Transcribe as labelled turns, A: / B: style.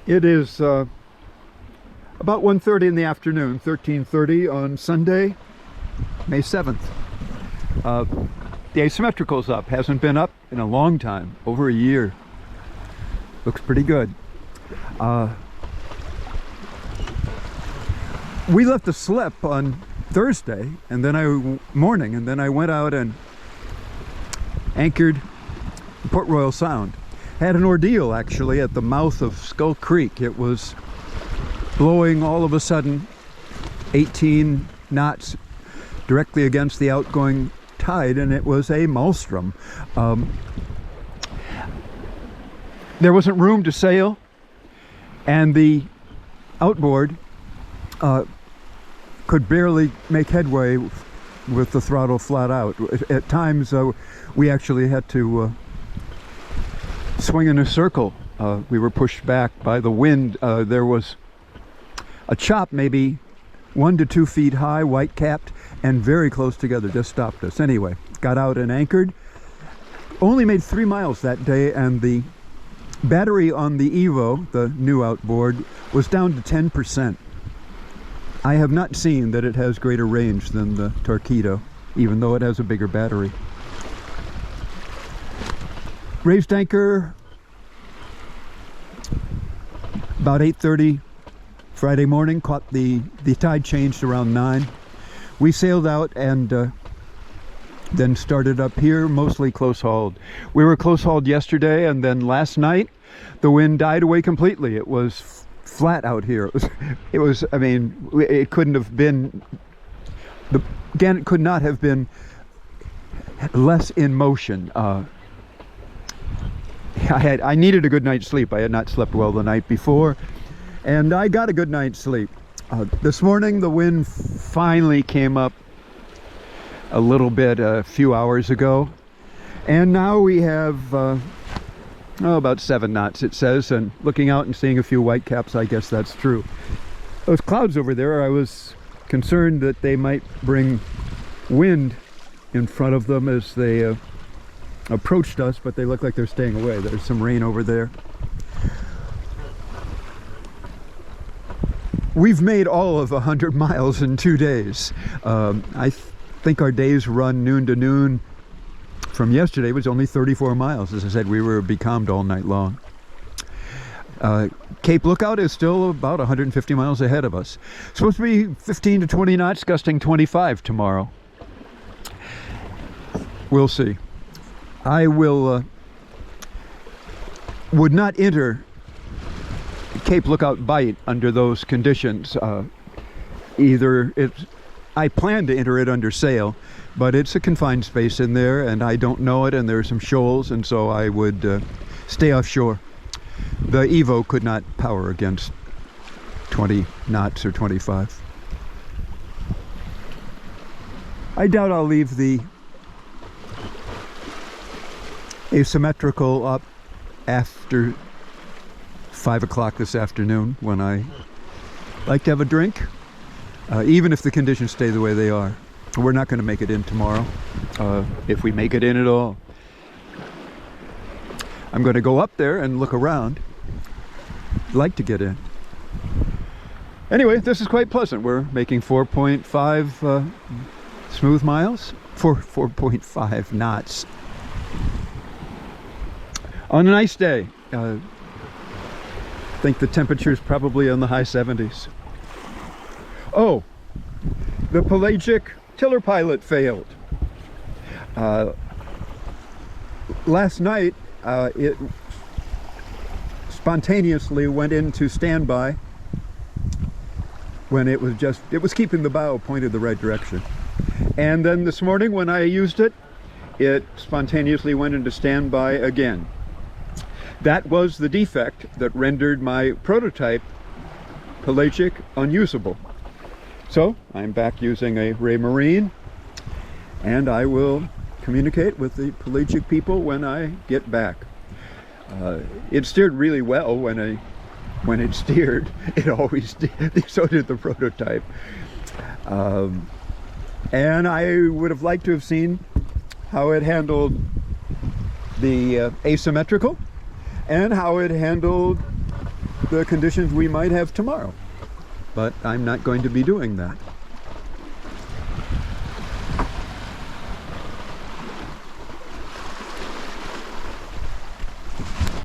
A: It is about 1:30 in the afternoon, 13:30 on Sunday, May 7th. The asymmetrical's up. Hasn't been up in a long time, over a year. Looks pretty good. We left the slip on Thursday morning, and then I went out and anchored in Port Royal Sound. Had an ordeal actually at the mouth of Skull Creek. It was blowing all of a sudden 18 knots directly against the outgoing tide, and it was a maelstrom. There wasn't room to sail, and the outboard could barely make headway with the throttle flat out. At times we actually had to swing in a circle. We were pushed back by the wind. There was a chop maybe 1 to 2 feet high, white capped, and very close together, just stopped us. Anyway, got out and anchored. Only made 3 miles that day, and the battery on the Evo, the new outboard, was down to 10%. I have not seen that it has greater range than the Torqeedo, even though it has a bigger battery. Raised anchor about 8:30 Friday morning. Caught the tide changed around 9. We sailed out and then started up here, mostly close hauled. We were close hauled yesterday, and then last night the wind died away completely. It was flat out here. It was I mean, it couldn't have been, the GANNET could not have been less in motion. I needed a good night's sleep. I had not slept well the night before, and I got a good night's sleep. This morning the wind finally came up a little bit a few hours ago, and now we have about 7 knots it says, and looking out and seeing a few white caps, I guess that's true. Those clouds over there, I was concerned that they might bring wind in front of them as they approached us, but they look like they're staying away. There's some rain over there. We've made all of 100 miles in 2 days. I think our days run noon to noon. From yesterday was only 34 miles. As I said, we were becalmed all night long. Cape Lookout is still about 150 miles ahead of us. Supposed to be 15 to 20 knots, gusting 25 tomorrow. We'll see. I would not enter Cape Lookout Bight under those conditions. I plan to enter it under sail, but it's a confined space in there, and I don't know it, and there are some shoals, and so I would stay offshore. The Evo could not power against 20 knots or 25. I doubt I'll leave the asymmetrical up after 5 o'clock this afternoon, when I like to have a drink, even if the conditions stay the way they are. We're not going to make it in tomorrow, if we make it in at all. I'm going to go up there and look around. I'd like to get in. Anyway, this is quite pleasant. We're making 4.5 smooth miles, 4.5 knots. On a nice day. I think the temperature is probably in the high 70s. Oh, the pelagic tiller pilot failed. Last night it spontaneously went into standby when it was keeping the bow pointed the right direction. And then this morning when I used it, it spontaneously went into standby again. That was the defect that rendered my prototype pelagic unusable. So I'm back using a Ray Marine, and I will communicate with the pelagic people when I get back. It steered really well when it steered. It always did. So did the prototype. And I would have liked to have seen how it handled the asymmetrical, and how it handled the conditions we might have tomorrow. But I'm not going to be doing that.